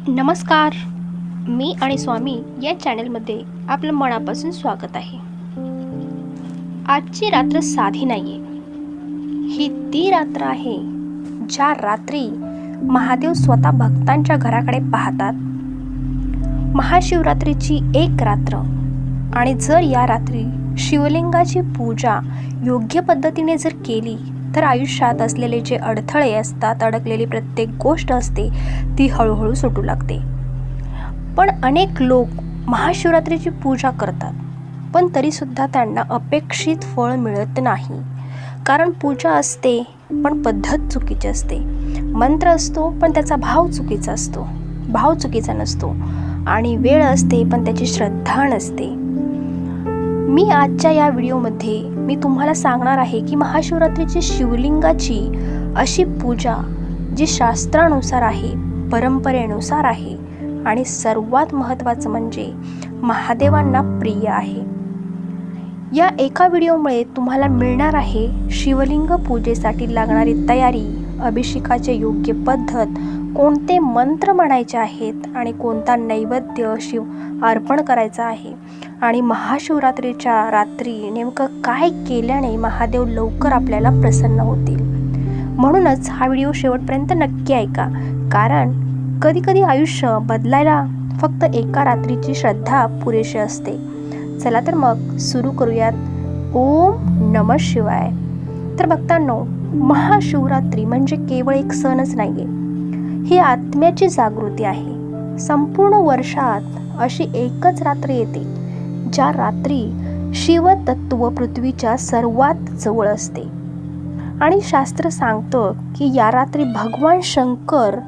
नमस्कार. मी आणि स्वामी या चॅनलमध्ये आपलं मनापासून स्वागत आहे. आजची रात्र साधी नाहीये. ही ती रात्र आहे ज्या रात्री महादेव स्वतः भक्तांच्या घराकडे पाहतात. महाशिवरात्रीची एक रात्र. आणि जर या रात्री शिवलिंगाची पूजा योग्य पद्धतीने जर केली तर आयुष्यात असलेले जे अडथळे असतात, अडकलेली प्रत्येक गोष्ट असते ती हळूहळू सुटू लागते. पण अनेक लोक महाशिवरात्रीची पूजा करतात, पण तरीसुद्धा त्यांना अपेक्षित फळ मिळत नाही. कारण पूजा असते पण पद्धत चुकीची असते, मंत्र असतो पण त्याचा भाव चुकीचा नसतो, आणि वेळ असते पण त्याची श्रद्धा नसते. मी आजच्या या व्हिडिओमध्ये मी तुम्हाला सांगणार आहे की महाशिवरात्रीची शिवलिंगाची अशी पूजा जी शास्त्रानुसार आहे, परंपरेनुसार आहे, आणि सर्वात महत्त्वाचं म्हणजे महादेवांना प्रिय आहे. या एका व्हिडिओमुळे तुम्हाला मिळणार आहे शिवलिंग पूजेसाठी लागणारी तयारी, अभिषेकाचे योग्य पद्धत, कोणते मंत्र म्हणायचे आहेत आणि कोणता नैवेद्य अर्पण करायचा आहे, आणि महाशिवरात्रीच्या रात्री नेमकं काय केल्याने महादेव लवकर आपल्याला प्रसन्न होतील. म्हणूनच हा व्हिडिओ शेवटपर्यंत नक्की ऐका, कारण कधी आयुष्य बदलायला फक्त एका रात्रीची श्रद्धा पुरेशी असते. चला तर मग सुरू करूयात. ओम नमः शिवाय. तर भक्तांनो, महाशिवरात्री म्हणजे केवळ एक सणच नाहीये, ही आत्म्याची जागृती आहे. संपूर्ण वर्षात अशी एकच रात्र येते ज्या रात्री शिवतत्व पृथ्वीच्या सर्वात जवळ असते. आणि शास्त्र सांगतं की या रात्री भगवान शंकर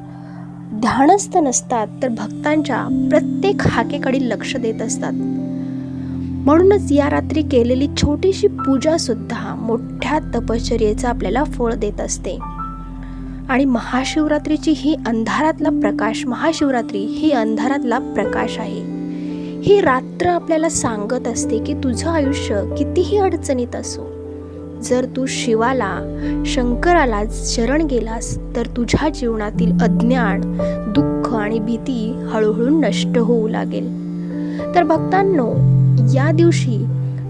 ध्यानस्थ नसतात, तर भक्तांच्या प्रत्येक हाकेकडे लक्ष देत असतात. म्हणूनच या रात्री केलेली छोटीशी पूजा सुद्धा मोठ्या तपश्चर्येचं आपल्याला फळ देत असते. आणि महाशिवरात्री ही अंधारातला प्रकाश आहे. ही रात्र आपल्याला सांगत असते की तुझं आयुष्य कितीही अडचणीत असो, जर तू शिवाला, शंकराला शरण गेलास तर तुझ्या जीवनातील अज्ञान, दुःख आणि भीती हळूहळू नष्ट होऊ लागेल. तर भक्तांनो, या दिवशी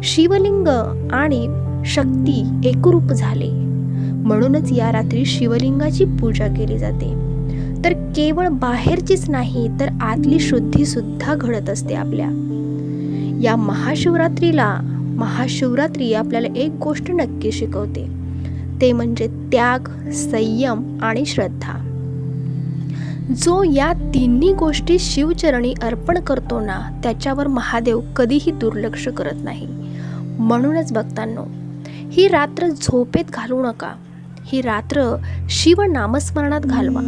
शिवलिंग आणि शक्ती एकरूप झाले, म्हणूनच या रात्री शिवलिंगाची पूजा केली जाते. तर केवळ बाहेरचीच नाही तर आतली शुद्धी सुद्धा घडत असते आपल्या. या महाशिवरात्री आपल्याला एक गोष्ट नक्की शिकवते, ते म्हणजे त्याग, संयम आणि श्रद्धा. जो या तिन्ही गोष्टी शिवचरणी अर्पण करतो ना, त्याच्यावर महादेव कधीही दुर्लक्ष करत नाही. म्हणूनच भक्तांनो, ही रात्र झोपेत घालवू नका. ही रात्र शिव नामस्मरणात घालवा,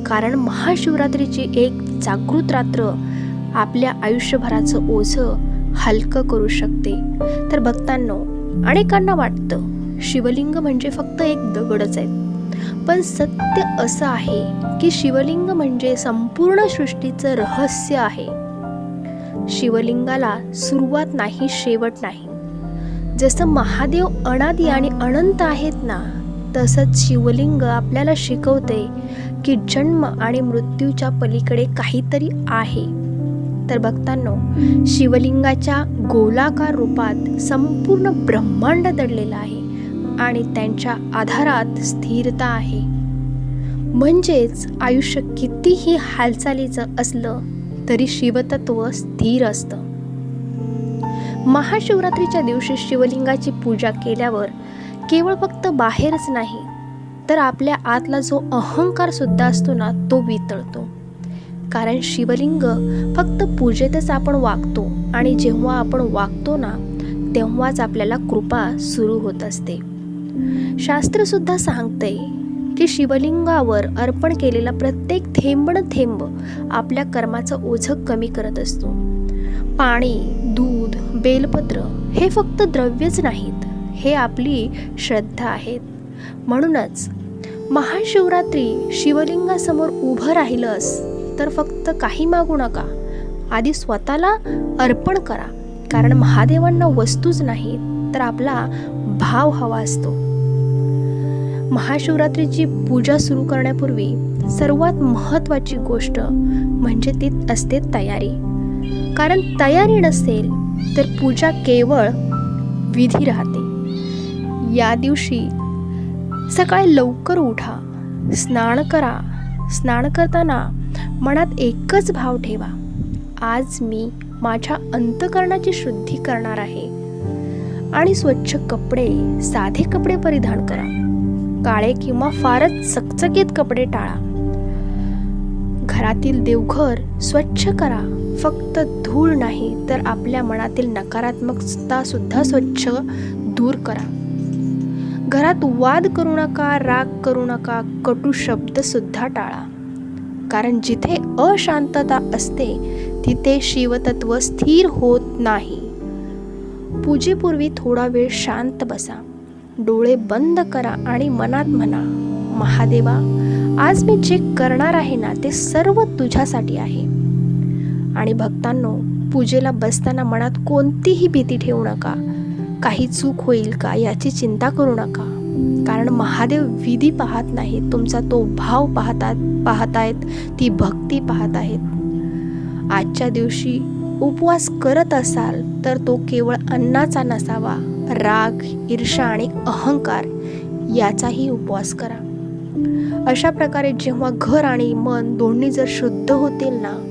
कारण महाशिवरात्रीची एक जागृत रात्र आपल्या आयुष्यभराचं ओझं हलकं करू शकते. तर भक्तांनो, अनेकांना वाटतं शिवलिंग म्हणजे फक्त एक दगडच आहे, पण सत्य असं आहे की शिवलिंग म्हणजे संपूर्ण सृष्टीचं रहस्य आहे. शिवलिंगाला सुरुवात नाही, शेवट नाही. जसं महादेव अनादी आणि अनंत आहेत ना, तसंच शिवलिंग आपल्याला शिकवते की जन्म आणि मृत्यूच्या पलीकडे काहीतरी आहे. तर भक्तांनो, शिवलिंगाच्या गोलाकार रूपात संपूर्ण ब्रह्मांड दडलेलं आहे आणि त्यांच्या आधारात स्थिरता आहे. म्हणजेच आयुष्य कितीही हालचालीचं असलं तरी शिवतत्व स्थिर असतं. महाशिवरात्रीच्या दिवशी शिवलिंगाची पूजा केल्यावर केवळ फक्त बाहेरच नाही तर आपल्या आतला जो अहंकार सुद्धा असतो ना, तो वितळतो. कारण शिवलिंग फक्त पूजेतच आपण वागतो, आणि जेव्हा आपण वागतो ना, तेव्हाच आपल्याला कृपा सुरू होत असते. शास्त्र सुद्धा सांगते की शिवलिंगावर अर्पण केलेला प्रत्येक थेंब आपल्या कर्माचं ओझं कमी करत असतो. पाणी, दूध, बेलपत्र हे फक्त द्रव्यच नाहीत, हे आपली श्रद्धा आहेत. म्हणूनच महाशिवरात्री शिवलिंगासमोर उभं राहिलंस तर फक्त काही मागू नका, आधी स्वतःला अर्पण करा. कारण महादेवांना वस्तूच नाहीत तर आपला भाव हवा असतो. महाशिवरात्रीची पूजा सुरू करण्यापूर्वी सर्वात महत्त्वाची गोष्ट म्हणजे ती असते तयारी. कारण तयारी नसेल तर पूजा केवळ विधी राहते. या दिवशी सकाळी लवकर उठा, स्नान करा. स्नान करताना मनात एकच भाव ठेवा, आज मी माझ्या अंतःकरणाची शुद्धी करणार आहे. आणि स्वच्छ कपडे, साधे कपडे परिधान करा. काळे किंवा फारच चकचकीत कपडे टाळा. घरातील देवघर स्वच्छ करा. फक्त धूळ नाही तर आपल्या मनातील नकारात्मकता सुद्धा स्वच्छ दूर करा. घरात वाद करू नका, राग करू नका, कटू शब्द सुद्धा टाळा. कारण जिथे अशांतता असते तिथे शिवतत्व स्थिर होत नाही. पूजेपूर्वी थोडा वेळ शांत बसा, डोळे बंद करा आणि मनात म्हणा, महादेवा, आज मी जे करणार आहे ना ते सर्व तुझ्यासाठी आहे. आणि भक्तांनो, पूजेला बसताना मनात कोणतीही भीती ठेवू नका. काही चूक होईल का याची चिंता करू नका. कारण महादेव विधी पाहत नाहीत, तुमचा तो भाव पाहतायत, ती भक्ती पाहत आहेत. आजच्या दिवशी उपवास करत असाल तर तो केवळ अन्नाचा नसावा, राग, ईर्ष्या आणि अहंकार याचाही उपवास करा. अशा प्रकारे जेव्हा घर आणि मन दोन्ही जर शुद्ध होतील ना,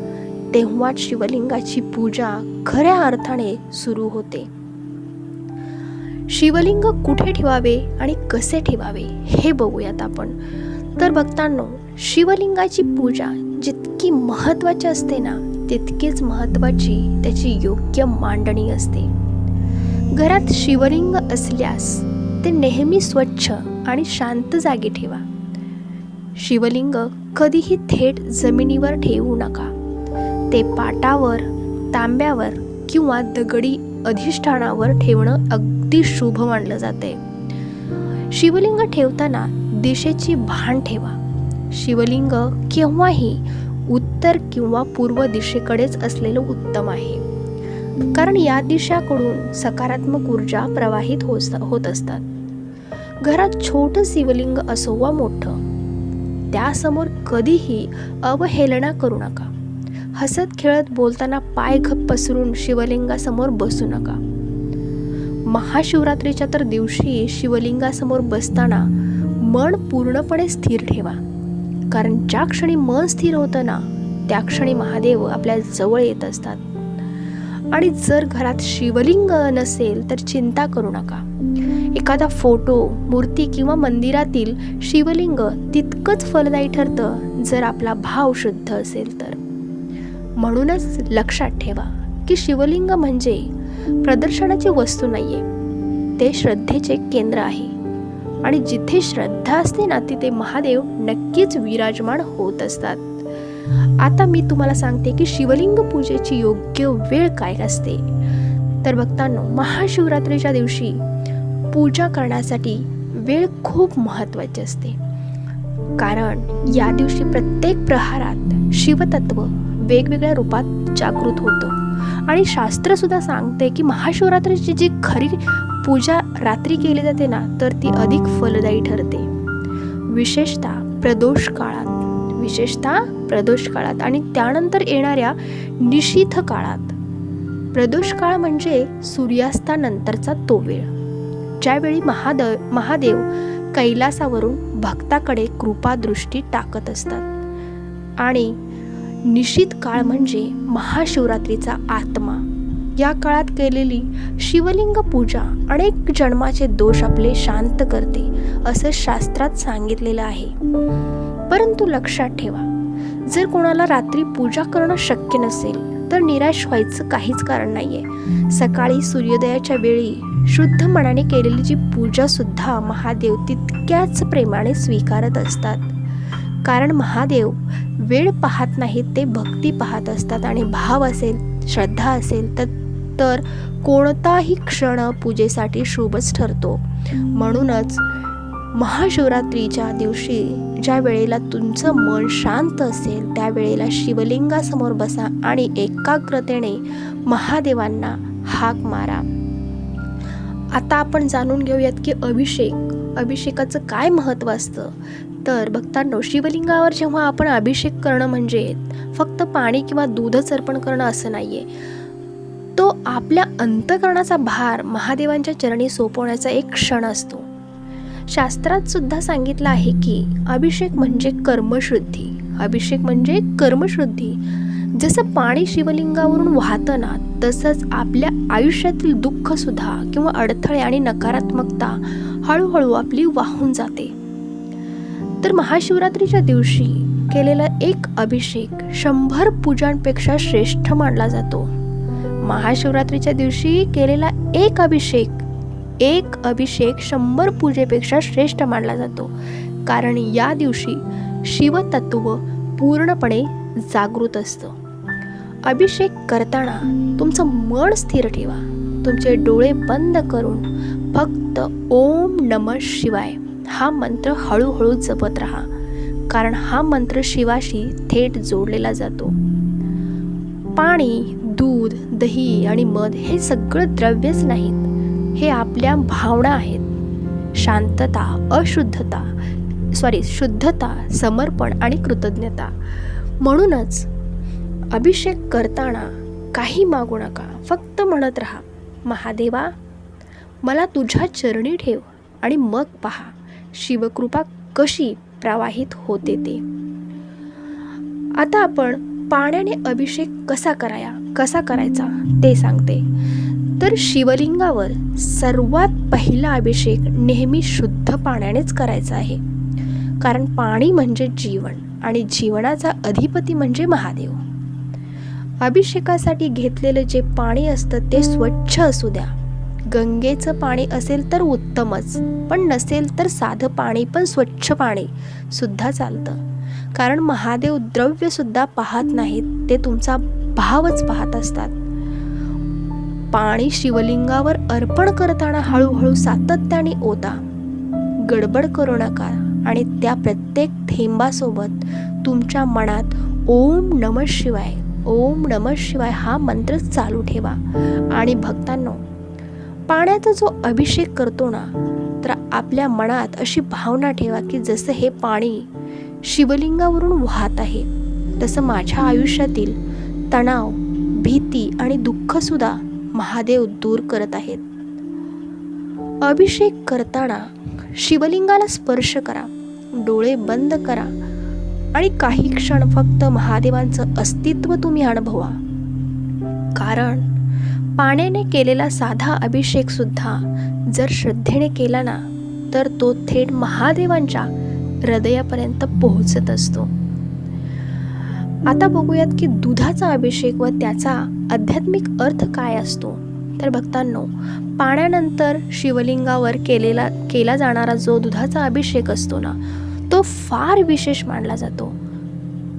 तेव्हाच शिवलिंगाची पूजा खऱ्या अर्थाने सुरू होते. शिवलिंग कुठे ठेवावे आणि कसे ठेवावे हे बघूयात आपण. तर भक्तांनो, शिवलिंगाची पूजा जितकी महत्त्वाची असते ना, तितकीच महत्त्वाची त्याची योग्य मांडणी असते. घरात शिवलिंग असल्यास ते नेहमी स्वच्छ आणि शांत जागी ठेवा. शिवलिंग कधीही थेट जमिनीवर ठेवू नका. ते पाटावर, तांब्यावर किंवा दगडी अधिष्ठानावर ठेवणं अगदी शुभ मानलं जाते. शिवलिंग ठेवताना दिशेची भान ठेवा. शिवलिंग केव्हाही उत्तर किंवा पूर्व दिशेकडेच असलेलं उत्तम आहे. कारण या दिशाकडून सकारात्मक ऊर्जा प्रवाहित होत असतात. घरात छोटं शिवलिंग असो वा मोठं, त्यासमोर कधीही अवहेलना करू नका. हसत खेळत बोलताना पाय घप पसरून शिवलिंगासमोर बसू नका. महाशिवरात्रीच्या तर दिवशी शिवलिंगासमोर बसताना मन पूर्णपणे स्थिर ठेवा. कारण ज्या क्षणी मन स्थिर होतं ना, त्या क्षणी महादेव आपल्या जवळ येत असतात. आणि जर घरात शिवलिंग नसेल तर चिंता करू नका. एखादा फोटो, मूर्ती किंवा मंदिरातील शिवलिंग तितकंच फलदायी ठरतं जर आपला भाव शुद्ध असेल तर. म्हणूनच लक्षात ठेवा की शिवलिंग म्हणजे प्रदर्शनाची वस्तू नाहीये, ते श्रद्धेचे केंद्र आहे. आणि जिथे श्रद्धा असते ना, तिथे महादेव नक्कीच विराजमान होत असतात. आता मी तुम्हाला सांगते की शिवलिंग पूजेची योग्य वेळ काय असते. तर भक्तांनो, महाशिवरात्रीच्या दिवशी पूजा करण्यासाठी वेळ खूप महत्त्वाची असते. कारण या दिवशी प्रत्येक प्रहारात शिवतत्व वेगवेगळ्या रूपात जागृत होतं. आणि शास्त्र सुद्धा सांगते की महाशिवरात्रीची जी खरी पूजा रात्री केली जाते ना, तर ती अधिक फलदायी ठरते. विशेषतः प्रदोष काळात आणि त्यानंतर येणाऱ्या निशीथ काळात. प्रदोष काळ म्हणजे सूर्यास्तानंतरचा तो वेळ, ज्यावेळी महादेव कैलासावरून भक्ताकडे कृपादृष्टी टाकत असतात. आणि निशीथ काळ म्हणजे महाशिवरात्रीचा आत्मा. या काळात केलेली शिवलिंग पूजा अनेक जन्माचे दोष आपले शांत करते असं शास्त्रात सांगितलेलं आहे. परंतु लक्षात ठेवा, जर कोणाला रात्री पूजा करणं शक्य नसेल तर निराश व्हायचं काहीच कारण नाहीये. सकाळी सूर्योदयाच्या वेळी शुद्ध मनाने केलेली जी पूजा सुद्धा महादेव तितक्याच प्रेमाने स्वीकारत असतात. कारण महादेव वेळ पाहत नाहीत, ते भक्ती पाहत असतात. आणि भाव असेल, श्रद्धा असेल तर कोणताही क्षण पूजेसाठी शुभच ठरतो. म्हणूनच महाशिवरात्रीच्या दिवशी ज्या वेळेला तुमचं मन शांत असेल, त्यावेळेला शिवलिंगासमोर बसा आणि एकाग्रतेने महादेवांना हाक मारा. आता आपण जाणून घेऊयात की अभिषेकाचं काय महत्त्व असतं. तर भक्तांनो, शिवलिंगावर जेव्हा आपण अभिषेक करणं म्हणजे फक्त पाणी किंवा दूधच अर्पण करणं असं नाहीये. तो आपल्या अंतःकरणाचा भार महादेवांच्या चरणी सोपवण्याचा एक क्षण असतो. शास्त्रात सुद्धा सांगितलं आहे की अभिषेक म्हणजे कर्मशुद्धी. अभिषेक म्हणजे कर्मशुद्धी. जसं पाणी शिवलिंगावरून वाहतं ना, तसंच आपल्या आयुष्यातील दुःख सुद्धा किंवा अडथळे आणि नकारात्मकता हळूहळू आपली वाहून जाते. तर महाशिवरात्रीच्या दिवशी केलेला एक अभिषेक 100 पूजांपेक्षा श्रेष्ठ मानला जातो. महाशिवरात्रीच्या दिवशी केलेला एक अभिषेक 100 पूजेपेक्षा श्रेष्ठ मानला जातो. कारण या दिवशी शिवतत्व पूर्णपणे जागृत असतं. अभिषेक करताना तुमचं मन स्थिर ठेवा. तुमचे डोळे बंद करून फक्त ओम नमः शिवाय हा मंत्र हळूहळू जपत राहा. कारण हा मंत्र शिवाशी थेट जोडलेला जातो. पाणी, दूध, दही आणि मध हे सगळं द्रव्यच नाहीत. हे आपल्या भावना आहेत. शांतता, शुद्धता, समर्पण आणि कृतज्ञता. म्हणूनच अभिषेक करताना काही मागू नका. फक्त म्हणत राहा, महादेवा मला तुझ्या चरणी ठेव आणि मग पहा शिवकृपा कशी प्रवाहित होते ते. आता आपण पाण्याने अभिषेक कसा करायचा ते सांगते. तर शिवलिंगावर सर्वात पहिला अभिषेक नेहमी शुद्ध पाण्यानेच करायचा आहे. कारण पाणी म्हणजे जीवन आणि जीवनाचा अधिपती म्हणजे महादेव. अभिषेकासाठी घेतलेलं जे पाणी असतं ते स्वच्छ असू द्या. गंगेचं पाणी असेल तर उत्तमच, पण नसेल तर साधं पाणी पण स्वच्छ पाणी सुद्धा चालतं. कारण महादेव द्रव्य सुद्धा पाहत नाहीत, ते तुमचा भावच पाहत असतात. पाणी शिवलिंगावर अर्पण करताना हळूहळू सातत्याने ओता. गडबड करू नका आणि त्या प्रत्येक थेंबासोबत तुमच्या मनात ओम नमः शिवाय हा मंत्र चालू ठेवा. आणि भक्तांनो, पाण्याचा जो अभिषेक करतो ना, तर आपल्या मनात अशी भावना ठेवा की जसं हे पाणी शिवलिंगावरून वाहत आहे, तसं माझ्या आयुष्यातील तणाव, भीती आणि दुःख सुद्धा महादेव दूर करत आहेत. अभिषेक करताना शिवलिंगाला स्पर्श करा, डोळे बंद करा आणि काही क्षण फक्त महादेवांचं अस्तित्व तुम्ही अनुभवा. कारण पाण्याने केलेला साधा अभिषेक सुद्धा जर श्रद्धेने केला ना, तर तो थेट महादेवांच्या हृदयापर्यंत पोहोचत असतो. आता बघूयात की दुधाचा अभिषेक व त्याचा आध्यात्मिक अर्थ काय असतो. तर भक्तांनो, पाण्यानंतर शिवलिंगावर केला जाणारा जो दुधाचा अभिषेक असतो ना, तो फार विशेष मानला जातो.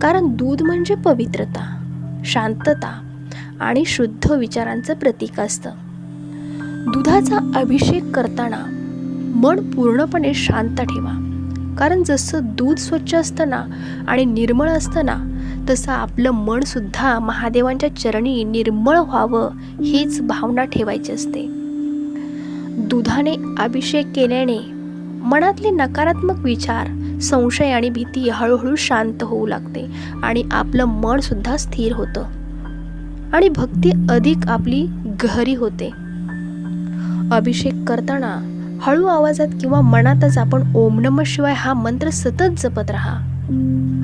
कारण दूध म्हणजे पवित्रता, शांतता आणि शुद्ध विचारांचं प्रतीक असतं. दुधाचा अभिषेक करताना मन पूर्णपणे शांत ठेवा. कारण जसं दूध स्वच्छ असतं ना आणि निर्मळ असतं ना, तसं आपलं मन सुद्धा महादेवांच्या चरणी निर्मळ व्हावं हीच भावना ठेवायची असते. दुधाने अभिषेक केल्याने मनातले नकारात्मक विचार, संशय आणि भीती हळूहळू शांत होऊ लागते आणि आपलं मन सुद्धा स्थिर होतं आणि भक्ती अधिक आपली गहरी होते. अभिषेक करताना हळू आवाजात किंवा मनातच आपण ओम नमः शिवाय हा मंत्र सतत जपत राहा.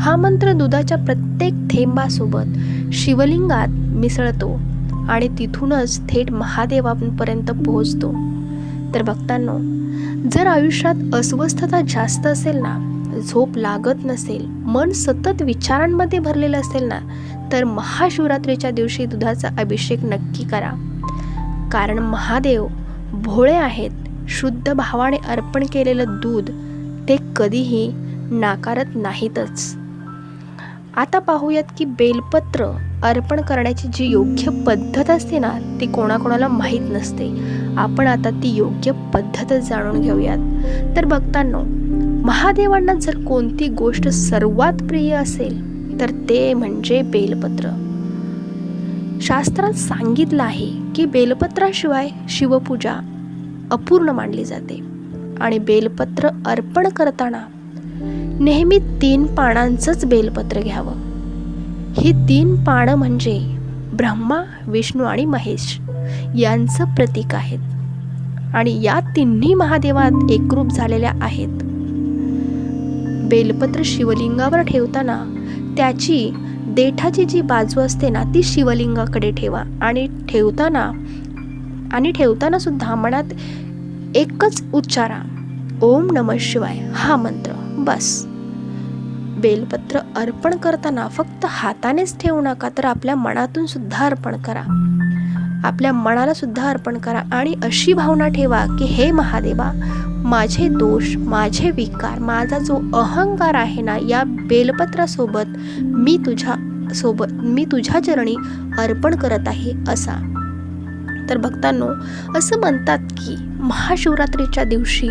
हा मंत्र दुधाच्या प्रत्येक थेंबासोबत शिवलिंगात मिसळतो आणि तिथूनच थेट महादेवांपर्यंत पोहोचतो. तर भक्तांनो, जर आयुष्यात अस्वस्थता जास्त असेल ना, झोप लागत नसेल, मन सतत विचारांमध्ये भरलेलं असेल ना, तर महाशिवरात्रीच्या दिवशी दुधाचा अभिषेक नक्की करा. कारण महादेव भोळे आहेत. शुद्ध भावाने अर्पण केलेलं दूध ते कधीही नाकारत नाहीतच. आता पाहूयात की बेलपत्र अर्पण करण्याची जी योग्य पद्धत असते ना, ती कोणाकोणाला माहीत नसते. आपण आता ती योग्य पद्धतच जाणून घेऊयात. तर भक्तांनो, महादेवांना जर कोणती गोष्ट सर्वात प्रिय असेल तर ते म्हणजे बेलपत्र. शास्त्रात सांगितलं आहे की बेलपत्राशिवाय शिवपूजा अपूर्ण मानली जाते आणि बेलपत्र अर्पण करताना नेहमी 3 पानांचंच बेलपत्र घ्यावं. ही 3 पानं म्हणजे ब्रह्मा, विष्णू आणि महेश यांचं प्रतीक आहेत आणि या तिन्ही महादेवात एकरूप झालेल्या आहेत. बेलपत्र शिवलिंगावर ठेवताना त्याची देठाची जी बाजू असते ना ती शिवलिंगाकडे ठेवा आणि ठेवताना सुद्धा मनात एकच उच्चारा, ओम नमः शिवाय हा मंत्र. बस. बेलपत्र अर्पण करताना फक्त हातानेच ठेवू नका, तर आपल्या मनातून सुद्धा अर्पण करा. आपल्या मनाला सुद्धा अर्पण करा आणि अशी भावना ठेवा की हे महादेवा, माझे दोष, माझे विकार, माझा जो अहंकार आहे ना, या बेलपत्रासोबत मी तुझ्या चरणी अर्पण करत आहे असा. तर भक्तांनो, असं म्हणतात की महाशिवरात्रीच्या दिवशी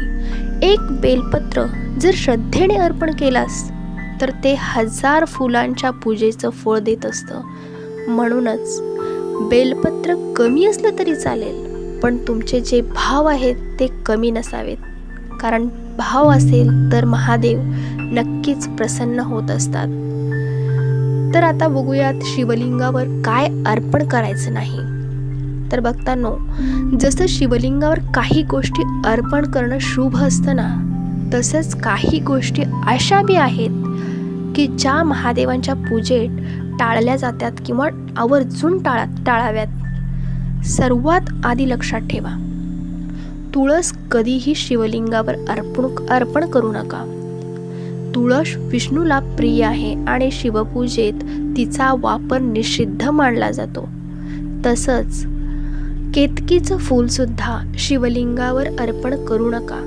एक बेलपत्र जर श्रद्धेने अर्पण केलास तर ते 1000 फुलांच्या पूजेचं फळ देत असतं. म्हणूनच बेलपत्र कमी असलं तरी चालेल, पण तुमचे जे भाव आहेत ते कमी नसावेत. कारण भाव असेल तर महादेव नक्कीच प्रसन्न होत असतात. तर आता बघूयात शिवलिंगावर काय अर्पण करायचं नाही. तर भक्तांनो, जसं शिवलिंगावर काही गोष्टी अर्पण करणं शुभ असतं ना, तसंच काही गोष्टी अशा बी आहेत की ज्या महादेवांच्या पूजेत टाळल्या जातात किंवा आवर्जून टाळाव्यात. सर्वात आधी लक्षात ठेवा, तुळस कधीही शिवलिंगावर अर्पण करू नका. तुळस विष्णूला प्रिय आहे आणि शिवपूजेत तिचा वापर निषिद्ध मानला जातो. तसंच केतकीचं फूल सुद्धा शिवलिंगावर अर्पण करू नका.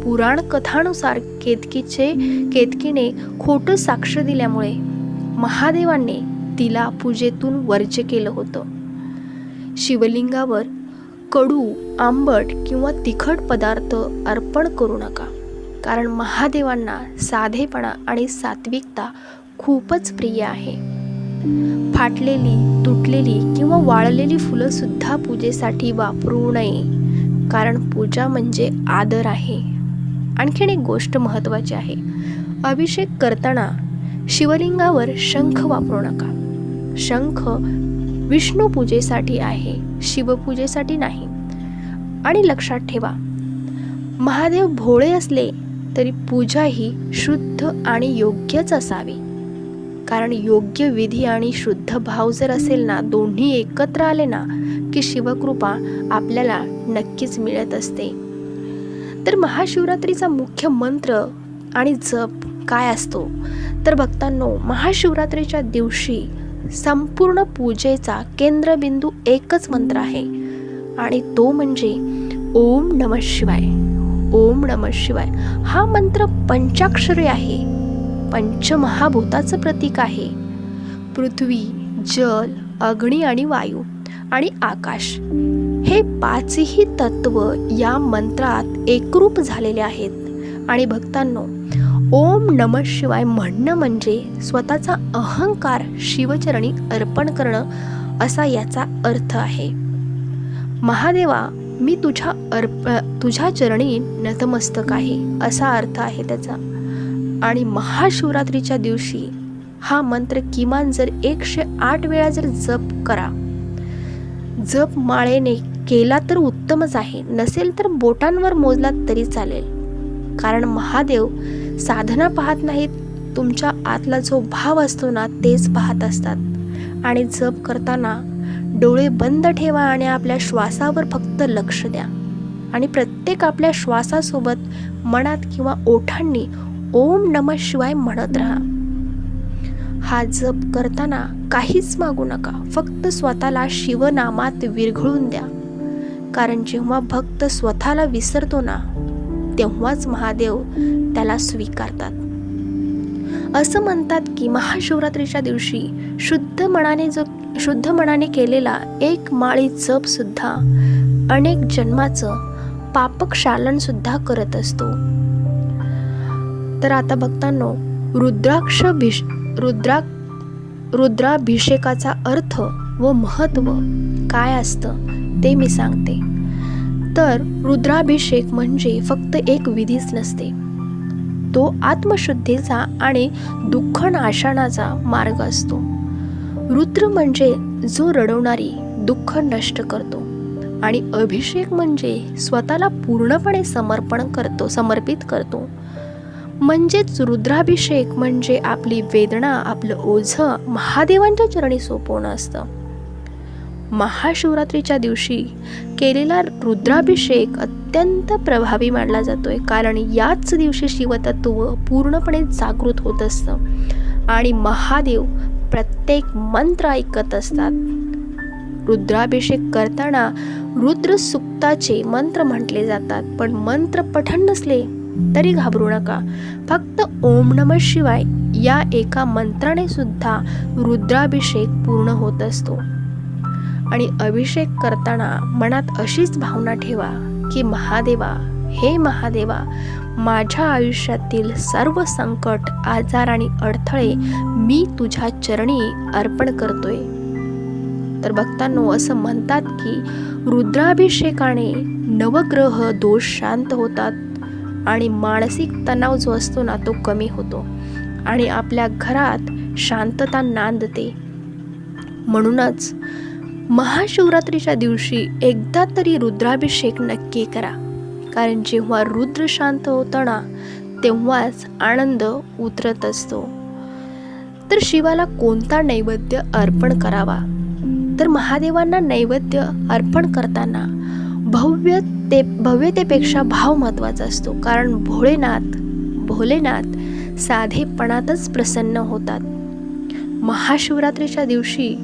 पुराण कथानुसार केतकीने खोटं साक्ष दिल्यामुळे महादेवांनी तिला पूजेतून वर्ज्य केलं होतं. शिवलिंगावर कडू, आंबट किंवा तिखट पदार्थ अर्पण करू नका, कारण महादेवांना साधेपणा आणि सात्विकता खूपच प्रिय आहे. फाटलेली, तुटलेली किंवा वाळलेली फुलं सुद्धा पूजेसाठी वापरू नये, कारण पूजा म्हणजे आदर आहे. आणखीन एक गोष्ट महत्त्वाची आहे, अभिषेक करताना शिवलिंगावर शंख वापरू नका. शंख विष्णू पूजेसाठी आहे, शिवपूजेसाठी नाही. आणि लक्षात ठेवा, महादेव भोळे असले तरी पूजा ही शुद्ध आणि योग्यच असावी, कारण योग्य विधी आणि शुद्ध भाव जर असेल ना, दोन्ही एकत्र आले ना की शिवकृपा आपल्याला नक्कीच मिळत असते. तर महाशिवरात्रीचा मुख्य मंत्र आणि जप काय असतो? तर भक्तांनो, महाशिवरात्रीच्या दिवशी संपूर्ण पूजेचा केंद्रबिंदू एकच मंत्र आहे आणि तो म्हणजे ओम नमः शिवाय. ओम नमः शिवाय हा मंत्र पंचाक्षरी आहे, पंचमहाभूताचं प्रतीक आहे. पृथ्वी, जल, अग्नी आणि वायू आणि आकाश हे 5ही तत्व या मंत्रात एकरूप झालेले आहेत. आणि भक्तांनो, ओम नमः शिवाय म्हणणं म्हणजे स्वतःचा अहंकार शिवचरणी अर्पण करणं असा याचा अर्थ आहे. महादेवा, मी तुझ्या चरणी नतमस्तक आहे असा अर्थ आहे त्याचा. आणि महाशिवरात्रीच्या दिवशी हा मंत्र किमान जर 108 वेळा जर जप करा. जप माळेने केला तर उत्तमच आहे, नसेल तर बोटांवर मोजला तरी चालेल. कारण महादेव साधना पाहत नाहीत, तुमच्या आतला जो भाव असतो ना तेच पाहत असतात. आणि जप करताना डोळे बंद ठेवा आणि आपल्या श्वासावर फक्त लक्ष द्या. आणि प्रत्येक आपल्या श्वासासोबत मनात किंवा ओठांनी ओम नमः शिवाय म्हणत राहा. हा जप करताना काहीच मागू नका, फक्त स्वतःला शिवनामात विरघळून द्या. कारण जेव्हा भक्त स्वतःला विसरतो ना, तेव्हाच महादेव त्याला स्वीकारतात. असं म्हणतात की महाशिवरात्रीच्या दिवशी शुद्ध मनाने केलेला एक माळी जप सुद्धा अनेक जन्माचं पापक्षालन सुद्धा करत असतो. तर आता भक्तांनो, रुद्राभिषेकाचा अर्थ व महत्त्व काय असतं ते मी सांगते. तर रुद्राभिषेक म्हणजे फक्त एक विधीच नसते, तो आत्मशुद्धीचा आणि दुःख नाशनाचा मार्ग असतो. रुद्र म्हणजे जो रडवणारी दुःख नष्ट करतो आणि अभिषेक म्हणजे स्वतःला पूर्णपणे समर्पित करतो. म्हणजेच रुद्राभिषेक म्हणजे आपली वेदना, आपलं ओझं महादेवांच्या चरणी सोपवणं असतं. महाशिवरात्रीच्या दिवशी केलेला रुद्राभिषेक अत्यंत प्रभावी मानला जातोय, कारण याच दिवशी शिवतत्व पूर्णपणे जागृत होत असतं आणि महादेव प्रत्येक मंत्र ऐकत असतात. रुद्राभिषेक करताना रुद्र सुक्ताचे मंत्र म्हटले जातात, पण मंत्र पठण नसले तरी घाबरू नका. फक्त ओम नमः शिवाय या एका मंत्राने सुद्धा रुद्राभिषेक पूर्ण होत असतो. आणि अभिषेक करताना मनात अशीच भावना ठेवा की महादेवा, हे महादेवा, माझ्या आयुष्यातील सर्व संकट, आजार आणि अडथळे मी तुझ्या चरणी अर्पण करतोय. तर भक्तांनो, असं म्हणतात की रुद्राभिषेकाने नवग्रह दोष शांत होतात आणि मानसिक तणाव जो असतो ना तो कमी होतो आणि आपल्या घरात शांतता नांदते. म्हणूनच महाशिवरात्रीच्या दिवशी एकदा तरी रुद्राभिषेक नक्की करा, कारण जेव्हा रुद्र शांत होतं ना तेव्हाच आनंद उतरत असतो. तर शिवाला कोणता नैवेद्य अर्पण करावा? तर महादेवांना नैवेद्य अर्पण करताना भव्यतेपेक्षा भाव महत्त्वाचा असतो, कारण भोलेनाथ साधेपणातच प्रसन्न होतात. महाशिवरात्रीच्या दिवशी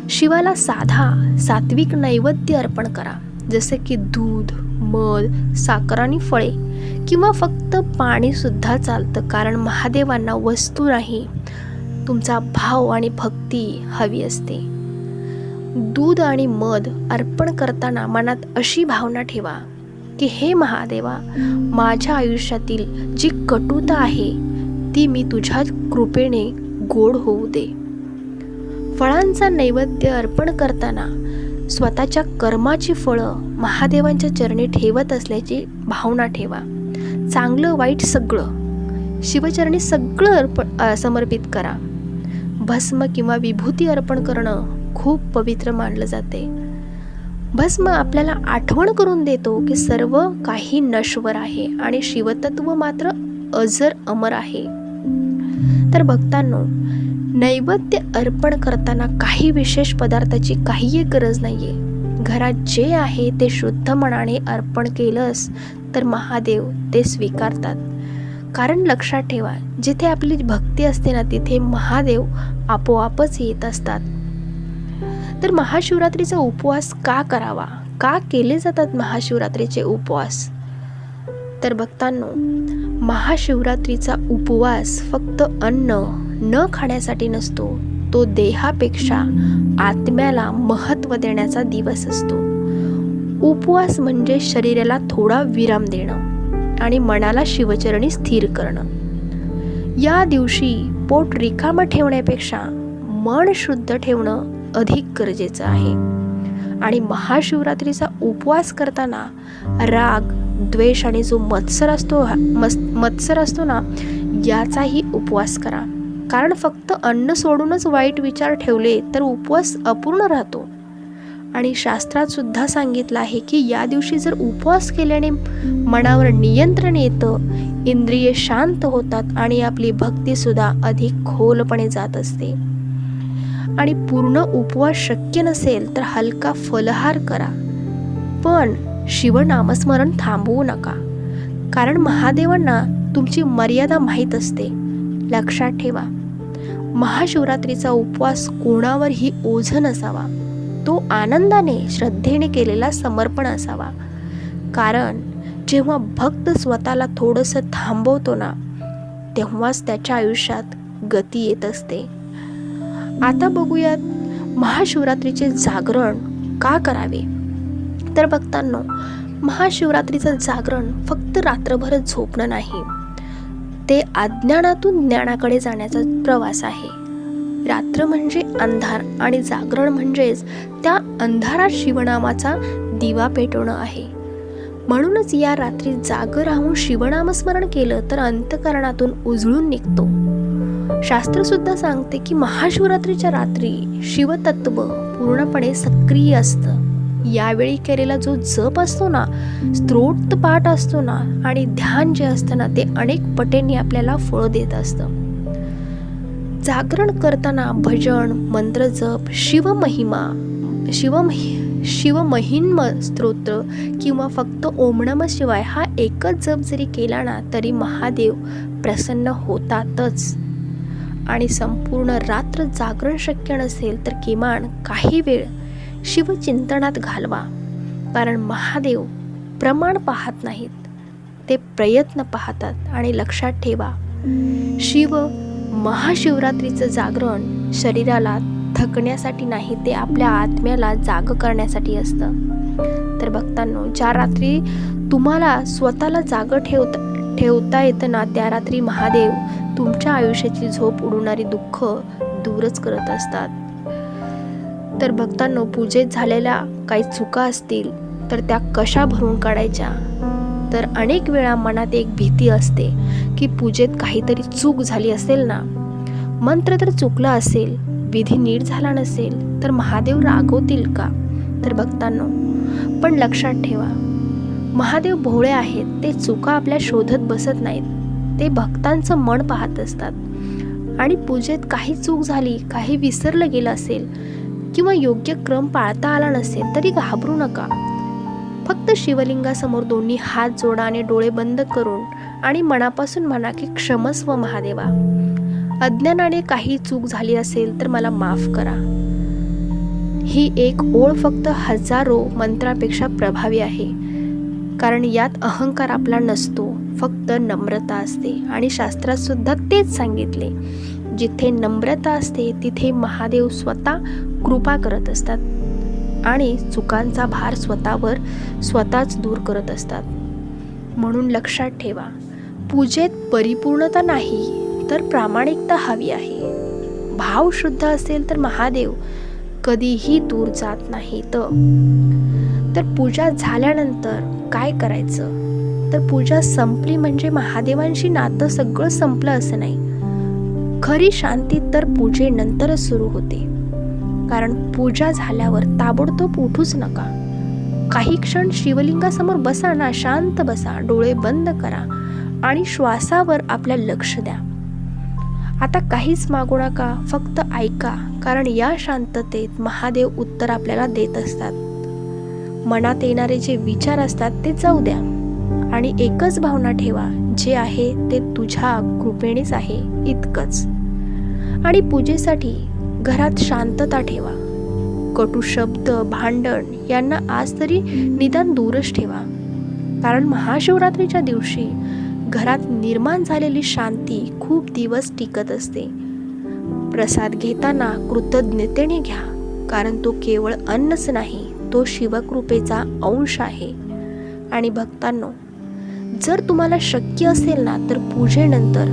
शिवाला सात्विक नैवेद्य अर्पण करा, जसे की दूध, मध, साखर आणि फळे, किंवा फक्त पाणी सुद्धा चालतं, कारण महादेवांना वस्तू नाही, तुमचा भाव आणि भक्ती हवी असते. दूध आणि मध अर्पण करताना मनात अशी भावना ठेवा की हे महादेवा, माझ्या आयुष्यातील जी कटुता आहे ती मी तुझ्या कृपेने गोड होऊ दे. फळांचा नैवेद्य अर्पण करताना स्वतःच्या कर्माची फळं महादेवांच्या चरणी ठेवत असल्याची भावना ठेवा. चांगलं वाईट सगळं शिवचरणी सगळं समर्पित करा. भस्म किंवा विभूती अर्पण करणं खूप पवित्र मानलं जाते. भस्म आपल्याला आठवण करून देतो की सर्व काही नश्वर आहे आणि शिवतत्व मात्र अजर अमर आहे. तर भक्तांनो, नैवेद्य अर्पण करताना काही विशेष पदार्थाची काहीही गरज नाहीये. घरात जे आहे ते शुद्ध मनाने अर्पण केलंस तर महादेव ते स्वीकारतात. कारण लक्षात ठेवा, जिथे आपली भक्ती असते ना तिथे महादेव आपोआपच येत असतात. तर महाशिवरात्रीचा उपवास का करावा? का केले जातात महाशिवरात्रीचे उपवास? तर भक्तांनो, महाशिवरात्रीचा उपवास फक्त अन्न न खाण्यासाठी नसतो, तो देहापेक्षा आत्म्याला महत्त्व देण्याचा दिवस असतो. उपवास म्हणजे शरीराला थोडा विराम देणं आणि मनाला शिवचरणी स्थिर करणं. या दिवशी पोट रिकामं ठेवण्यापेक्षा मन शुद्ध ठेवणं अधिक गरजेचं आहे. महाशिवरात्रीचा उपवास करताना राग, द्वेष आणि जो मत्सर असतो ना याचाही उपवास करा. कारण फक्त अन्न सोडूनच वाईट विचार ठेवले तर उपवास अपूर्ण राहतो. आणि शास्त्रात सुद्धा सांगितलं आहे की या दिवशी जर उपवास केल्याने मनावर नियंत्रण येतं, इंद्रिये शांत होतात आणि आपली भक्ती सुद्धा अधिक खोलपणे जात असते. आणि पूर्ण उपवास शक्य नसेल तर हलका फलाहार करा, पण शिवनामस्मरण थांबवू नका, कारण महादेवांना तुमची मर्यादा माहीत असते. लक्षात ठेवा, महाशिवरात्रीचा उपवास कोणावरही ओझं नसावा, तो आनंदाने, श्रद्धेने केलेला समर्पण असावा. कारण जेव्हा भक्त स्वतःला थोडंसं थांबवतो ना तेव्हाच त्याच्या आयुष्यात गती येत असते. आता बघूयात महाशिवरात्रीचे जागरण का करावे. तर भक्तांनो, महाशिवरात्रीचं जागरण फक्त रात्रभर झोपणं नाही, ते अज्ञानातून ज्ञानाकडे जाण्याचा प्रवास आहे. रात्र म्हणजे अंधार आणि जागरण म्हणजेच त्या अंधारात शिवनामाचा दिवा पेटवणं आहे. म्हणूनच या रात्री जागं राहून शिवनामस्मरण केलं तर अंतःकरणातून उजळून निघतो. शास्त्र सुद्धा सांगते की महाशिवरात्रीच्या रात्री शिवतत्व पूर्णपणे सक्रिय असतं. यावेळी केलेला जो जप असतो ना, स्तोत्र पाठ असतो ना आणि ध्यान जे असतं ना, ते अनेक पटींनी आपल्याला फळ देत असतं. जागरण करताना भजन, मंत्र जप, शिवमहिम स्तोत्र किंवा फक्त ओम नमः शिवाय हा एकच जप जरी केला ना, तरी महादेव प्रसन्न होतातच. आणि संपूर्ण रात्र जागरण शक्य नसेल तर किमान काही वेळ शिवचिंतनात घालवा. कारण महादेव प्रमाण पाहत नाहीत, ते प्रयत्न पाहतात. आणि लक्षात ठेवा, महाशिवरात्रीचं जागरण शरीराला थकण्यासाठी नाही, ते आपल्या आत्म्याला जाग करण्यासाठी असतं. तर भक्तांनो, ज्या रात्री तुम्हाला स्वतःला जाग ठेवता येतं ना, त्या रात्री महादेव तुमच्या आयुष्याची झोप उडवणारी दुःख दूरच करत असतात. तर भक्तांनो, पूजेत झालेल्या काही चुका असतील तर त्या कशा भरून काढायच्या? तर अनेक वेळा मनात एक भीती असते की पूजेत काहीतरी चूक झाली असेल ना, मंत्र तर चुकला असेल, विधी नीट झाला नसेल तर महादेव रागवतील का? तर भक्तांनो, पण लक्षात ठेवा, महादेव भोळे आहेत. ते चुका आपल्या शोधत बसत नाहीत, ते भक्तांचं मन पाहत असतात. आणि पूजेत काही चूक झाली, काही विसरलं गेलं असेल किंवा योग्य क्रम पाळता आला नसेल तरी घाबरू नका. फक्त शिवलिंगासमोर दोन्ही हात जोडा आणि डोळे बंद करून आणि मनापासून म्हणा की क्षमस्व महादेवा, अज्ञानाने काही चूक झाली असेल तर मला माफ करा. ही एक ओळ फक्त हजारो मंत्रापेक्षा प्रभावी आहे. कारण यात अहंकार आपला नसतो, फक्त नम्रता असते. आणि शास्त्रात सुद्धा तेच सांगितले, जिथे नम्रता असते तिथे महादेव स्वतः कृपा करत असतात आणि चुकांचा भार स्वतःच दूर करत असतात. म्हणून लक्षात ठेवा, पूजेत परिपूर्णता नाही तर प्रामाणिकता हवी आहे. भाव शुद्ध असेल तर महादेव कधीही दूर जात नाही. तर पूजा झाल्यानंतर काय करायचं? तर पूजा संपली म्हणजे महादेवांशी नातं सगळं संपलं असं नाही. खरी शांती तर पूजेनंतरच सुरू होते. कारण पूजा झाल्यावर ताबडतोब उठूच नका. काही क्षण शिवलिंगासमोर बसा ना, शांत बसा, डोळे बंद करा आणि श्वासावर आपल्या लक्ष द्या. आता काहीच मागू नका, फक्त ऐका. कारण या शांततेत महादेव उत्तर आपल्याला देत असतात. मनात येणारे जे विचार असतात ते जाऊ द्या आणि एकच भावना ठेवा, जे आहे ते तुझ्या कृपेनेच आहे, इतकंच. आणि पूजेसाठी घरात शांतता ठेवा. कटू शब्द, भांडण यांना आज तरी निदान दूरच ठेवा. कारण महाशिवरात्रीच्या दिवशी घरात निर्माण झालेली शांती खूप दिवस टिकत असते. प्रसाद घेताना कृतज्ञतेने घ्या, कारण तो केवळ अन्नच नाही, तो शिवकृपेचा अंश आहे. आणि भक्तांनो, जर तुम्हाला शक्य असेल ना, तर पूजेनंतर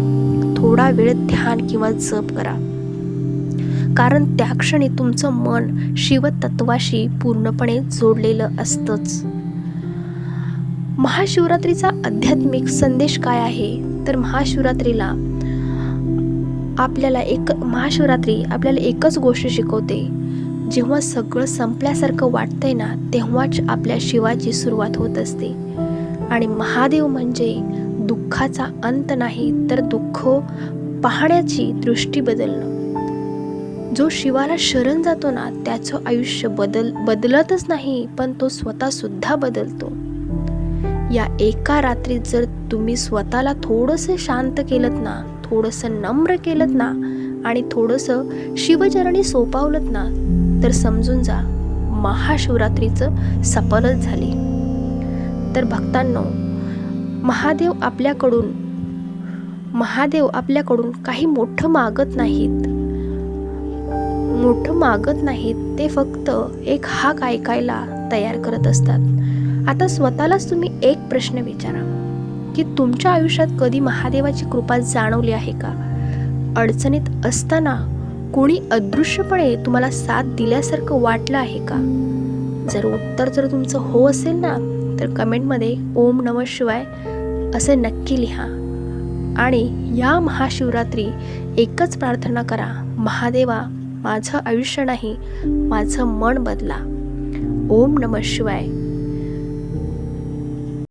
थोडा वेळ ध्यान किंवा जप करा. कारण त्या क्षणी तुमचं मन शिवतत्वाशी पूर्णपणे जोडलेलं असतंच. महाशिवरात्रीचा आध्यात्मिक संदेश काय आहे? तर महाशिवरात्री आपल्याला एकच गोष्ट शिकवते, जेव्हा सगळं संपल्यासारखं वाटतंय ना, तेव्हाच आपल्या शिवाची सुरुवात होत असते. आणि महादेव म्हणजे दुःखाचा अंत नाही, तर दुःख पाहण्याची दृष्टी बदलणं. जो शिवाला शरण जातो ना, त्याचं आयुष्य बदलतच नाही, पण तो स्वतः सुद्धा बदलतो. या एका रात्रीत जर तुम्ही स्वतःला थोडंसं शांत केलत ना, थोडंसं नम्र केलत ना आणि थोडंसं शिवचरणी सोपावलत ना, तर समजून जा, महाशिवरात्रीचं सफलच झाली. तर भक्तांनो, महादेव आपल्याकडून काही मोठं मागत नाहीत, ते फक्त एक हाक ऐकायला तयार करत असतात. आता स्वतःलाच तुम्ही एक प्रश्न विचारा की तुमच्या आयुष्यात कधी महादेवाची कृपा जाणवली आहे का? अडचणीत असताना कोणी अदृश्यपणे तुम्हाला साथ दिल्यासारखं वाटलं आहे का? जर उत्तर तुमचं हो असेल ना, तर कमेंटमध्ये ओम नमः शिवाय असे नक्की लिहा. आणि या महाशिवरात्री एकच प्रार्थना करा, महादेवा माझं आयुष्य नाही, माझं मन बदला. ओम नमः शिवाय.